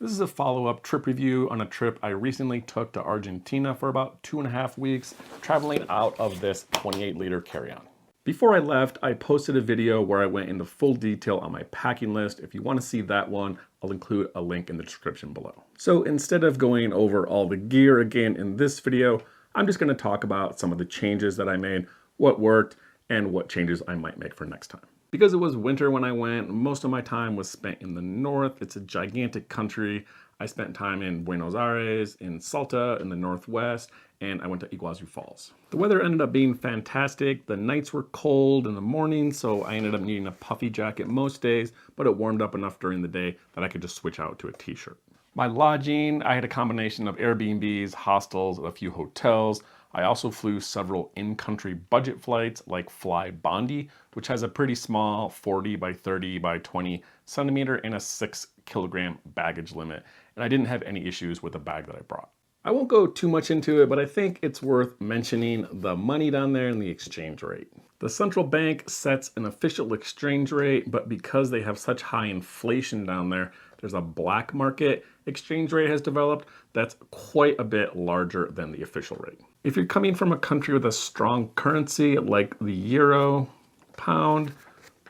This is a follow-up trip review on a trip I recently took to Argentina for about 2.5 weeks, traveling out of this 28-liter carry-on. Before I left, I posted a video where I went into full detail on my packing list. If you want to see that one, I'll include a link in the description below. So instead of going over all the gear again in this video, I'm just going to talk about some of the changes that I made, what worked, and what changes I might make for next time. Because it was winter when I went, most of my time was spent in the north. It's a gigantic country. I spent time in Buenos Aires, in Salta, in the northwest, and I went to Iguazu Falls. The weather ended up being fantastic. The nights were cold in the morning, so I ended up needing a puffy jacket most days, but it warmed up enough during the day that I could just switch out to a t-shirt. My lodging, I had a combination of Airbnbs, hostels, and a few hotels. I also flew several in-country budget flights like Fly Bondi, which has a pretty small 40 by 30 by 20 centimeter and a 6 kilogram baggage limit. And I didn't have any issues with the bag that I brought. I won't go too much into it, but I think it's worth mentioning the money down there and the exchange rate. The central bank sets an official exchange rate, but because they have such high inflation down there, there's a black market exchange rate has developed that's quite a bit larger than the official rate. If you're coming from a country with a strong currency like the euro, pound,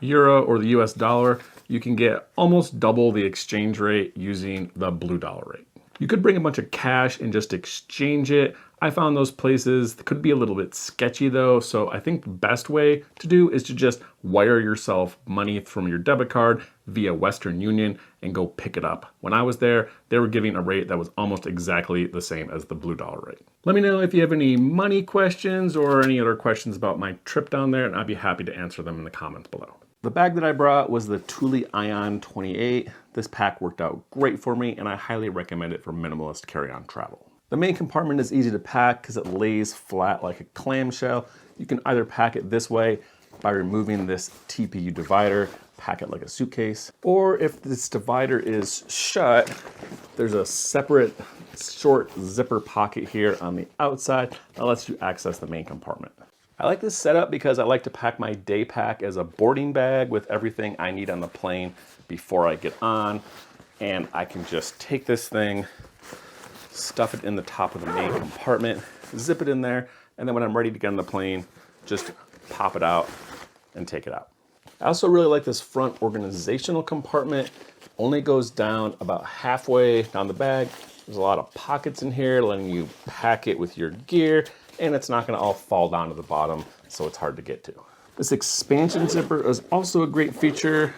euro, or the US dollar, you can get almost double the exchange rate using the blue dollar rate. You could bring a bunch of cash and just exchange it. I found those places could be a little bit sketchy though, so I think the best way to do is to just wire yourself money from your debit card via Western Union and go pick it up. When I was there, they were giving a rate that was almost exactly the same as the blue dollar rate. Let me know if you have any money questions or any other questions about my trip down there, and I'd be happy to answer them in the comments below. The bag that I brought was the Thule Aion 28. This pack worked out great for me, and I highly recommend it for minimalist carry-on travel. The main compartment is easy to pack because it lays flat like a clamshell. You can either pack it this way by removing this TPU divider, pack it like a suitcase, or if this divider is shut, there's a separate short zipper pocket here on the outside that lets you access the main compartment. I like this setup because I like to pack my Daypack as a boarding bag with everything I need on the plane before I get on. And I can just take this thing, stuff it in the top of the main compartment, zip it in there, and then when I'm ready to get on the plane, just pop it out and take it out. I also really like this front organizational compartment. Only goes down about halfway down the bag. There's a lot of pockets in here letting you pack it with your gear, and it's not gonna all fall down to the bottom, so it's hard to get to. This expansion zipper is also a great feature.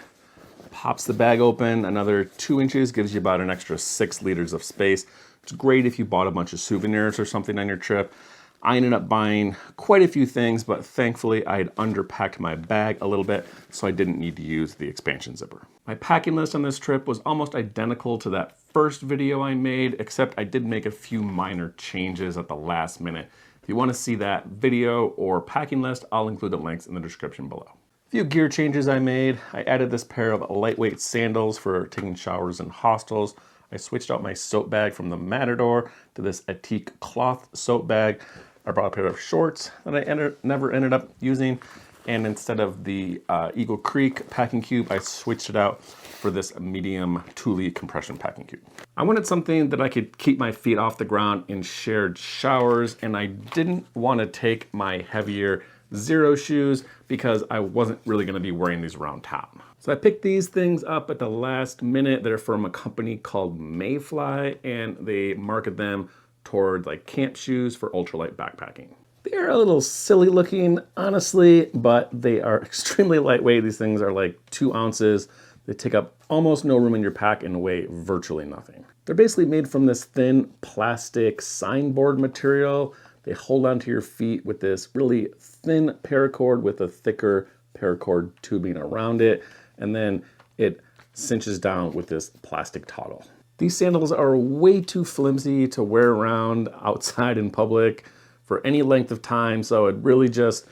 Pops the bag open another 2 inches, gives you about an extra 6 liters of space. It's great if you bought a bunch of souvenirs or something on your trip. I ended up buying quite a few things, but thankfully I had underpacked my bag a little bit, so I didn't need to use the expansion zipper. My packing list on this trip was almost identical to that first video I made, except I did make a few minor changes at the last minute. If you want to see that video or packing list, I'll include the links in the description below. A few gear changes I made. I added this pair of lightweight sandals for taking showers in hostels. I switched out my soap bag from the Matador to this Radikl cloth soap bag. I brought a pair of shorts that I never ended up using. And instead of the Eagle Creek packing cube, I switched it out for this medium Thule compression packing cube. I wanted something that I could keep my feet off the ground in shared showers, and I didn't want to take my heavier Zero shoes because I wasn't really going to be wearing these around town. So I picked these things up at the last minute. They're from a company called Mayfly, and they market them toward like camp shoes for ultralight backpacking. They're a little silly looking, honestly, but they are extremely lightweight. These things are like 2 ounces. They take up almost no room in your pack and weigh virtually nothing. They're basically made from this thin plastic signboard material. They hold onto your feet with this really thin paracord with a thicker paracord tubing around it, and then it cinches down with this plastic toggle. These sandals are way too flimsy to wear around outside in public for any length of time, so I'd really just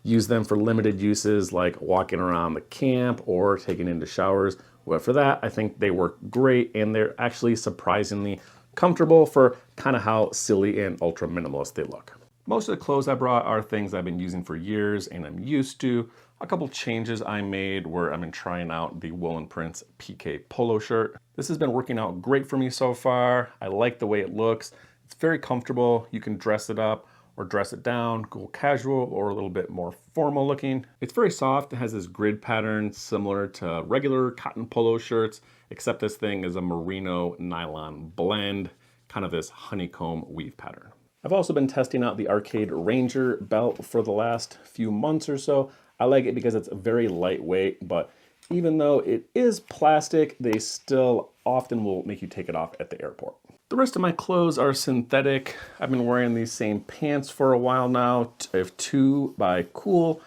use them for limited uses like walking around the camp or taking into showers. But for that, I think they work great, and they're actually surprisingly comfortable for kind of how silly and ultra minimalist they look. Most of the clothes I brought are things I've been using for years and I'm used to. A couple changes I made were I've been trying out the woolen Prince Pique polo shirt. This has been working out great for me so far. I like the way it looks. It's very comfortable. You can dress it up or dress it down, go casual or a little bit more formal looking. It's very soft. It has this grid pattern similar to regular cotton polo shirts, except this thing is a merino nylon blend, kind of this honeycomb weave pattern. I've also been testing out the Arcade Ranger belt for the last few months or so. I like it because it's very lightweight, but even though it is plastic, they still often will make you take it off at the airport. The rest of my clothes are synthetic. I've been wearing these same pants for a while now. I have two by KUHL.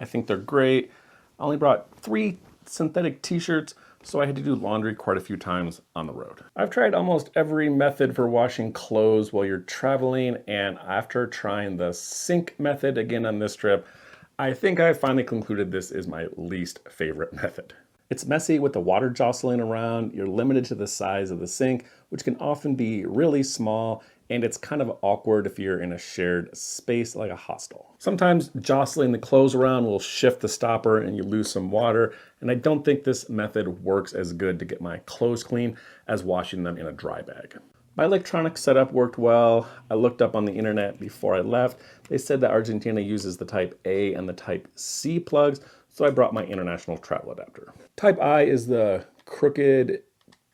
I think they're great. I only brought 3 synthetic t-shirts, so I had to do laundry quite a few times on the road. I've tried almost every method for washing clothes while you're traveling, and after trying the sink method again on this trip, I think I finally concluded this is my least favorite method. It's messy with the water jostling around, you're limited to the size of the sink, which can often be really small, and it's kind of awkward if you're in a shared space like a hostel. Sometimes jostling the clothes around will shift the stopper and you lose some water, and I don't think this method works as good to get my clothes clean as washing them in a dry bag. My electronic setup worked well. I looked up on the internet before I left. They said that Argentina uses the Type A and the Type C plugs, so I brought my international travel adapter. Type I is the crooked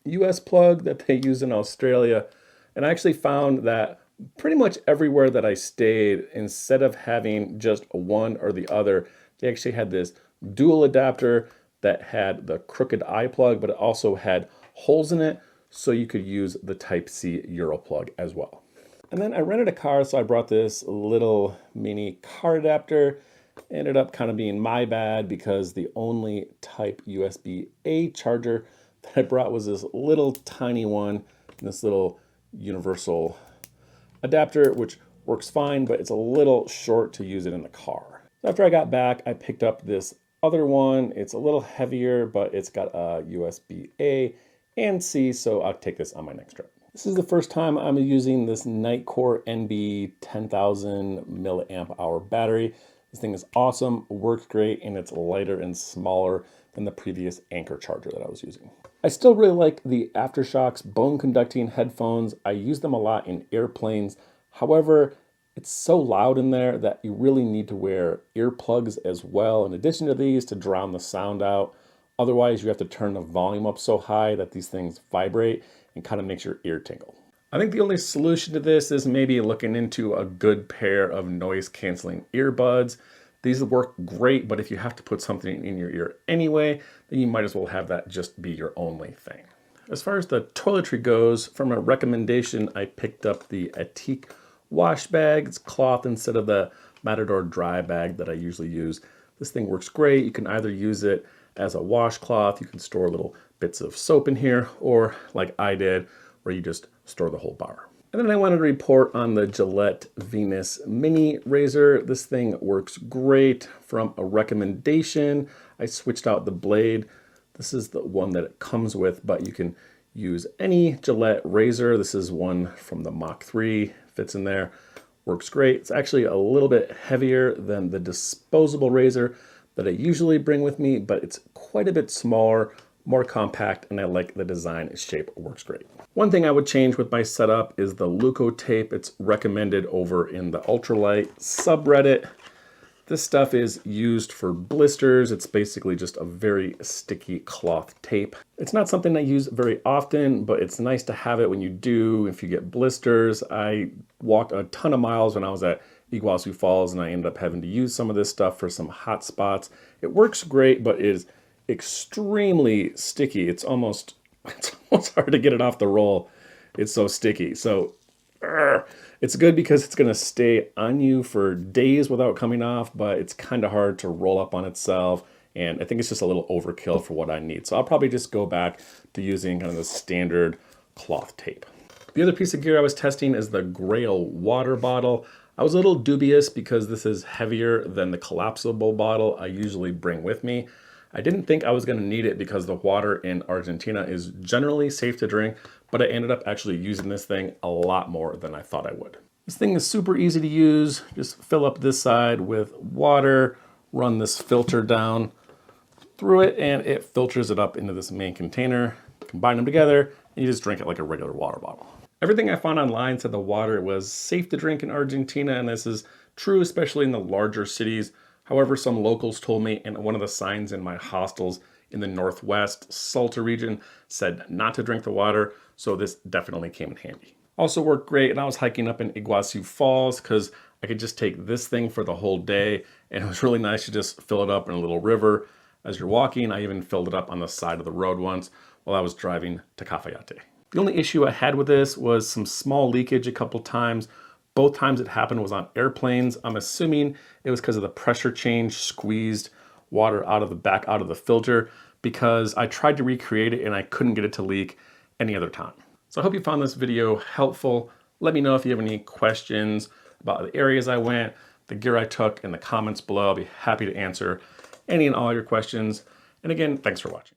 US plug that they use in Australia, and I actually found that pretty much everywhere that I stayed, instead of having just one or the other, they actually had this dual adapter that had the crooked I plug, but it also had holes in it, so you could use the Type C Euro plug as well. And then I rented a car, so I brought this little mini car adapter. Ended up kind of being my bad because the only Type USB-A charger that I brought was this little tiny one, this little universal adapter, which works fine, but it's a little short to use it in the car. So after I got back, I picked up this other one. It's a little heavier, but it's got a USB-A and C, so I'll take this on my next trip. This is the first time I'm using this Nightcore NB 10,000 milliamp hour battery. This thing is awesome, works great, and it's lighter and smaller than the previous Anker charger that I was using. I still really like the Aftershok's bone conducting headphones. I use them a lot in airplanes. However, it's so loud in there that you really need to wear earplugs as well, in addition to these, to drown the sound out. Otherwise, you have to turn the volume up so high that these things vibrate and kind of makes your ear tingle. I think the only solution to this is maybe looking into a good pair of noise canceling earbuds. These work great, but if you have to put something in your ear anyway, then you might as well have that just be your only thing. As far as the toiletry goes, from a recommendation, I picked up the Radikl wash bag. It's cloth instead of the Matador dry bag that I usually use. This thing works great. You can either use it as a washcloth, you can store little bits of soap in here, or like I did, where you just store the whole bar. And then I wanted to report on the Gillette Venus Mini Razor. This thing works great. From a recommendation, I switched out the blade. This is the one that it comes with, but you can use any Gillette razor. This is one from the Mach 3, fits in there, works great. It's actually a little bit heavier than the disposable razor that I usually bring with me, but it's quite a bit smaller, more compact, and I like the design. Its shape works great. One thing I would change with my setup is the Leuco tape. It's recommended over in the ultralight subreddit. This stuff is used for blisters. It's basically just a very sticky cloth tape. It's not something I use very often, but it's nice to have it when you do, if you get blisters. I walked a ton of miles when I was at Iguazu Falls, and I ended up having to use some of this stuff for some hot spots. It works great, but is extremely sticky. It's almost hard to get it off the roll. It's so sticky. So it's good because it's going to stay on you for days without coming off, but it's kind of hard to roll up on itself. And I think it's just a little overkill for what I need. So I'll probably just go back to using kind of the standard cloth tape. The other piece of gear I was testing is the Grayl water bottle. I was a little dubious because this is heavier than the collapsible bottle I usually bring with me. I didn't think I was going to need it because the water in Argentina is generally safe to drink, but I ended up actually using this thing a lot more than I thought I would. This thing is super easy to use. Just fill up this side with water, run this filter down through it, and it filters it up into this main container. Combine them together, and you just drink it like a regular water bottle. Everything I found online said the water was safe to drink in Argentina, and this is true, especially in the larger cities. However, some locals told me, and one of the signs in my hostels in the Northwest Salta region said not to drink the water, so this definitely came in handy. Also worked great, and I was hiking up in Iguazu Falls because I could just take this thing for the whole day, and it was really nice to just fill it up in a little river as you're walking. I even filled it up on the side of the road once while I was driving to Cafayate. The only issue I had with this was some small leakage a couple times. Both times it happened was on airplanes. I'm assuming it was because of the pressure change squeezed water out of the filter, because I tried to recreate it and I couldn't get it to leak any other time. So I hope you found this video helpful. Let me know if you have any questions about the areas I went, the gear I took, in the comments below. I'll be happy to answer any and all your questions. And again, thanks for watching.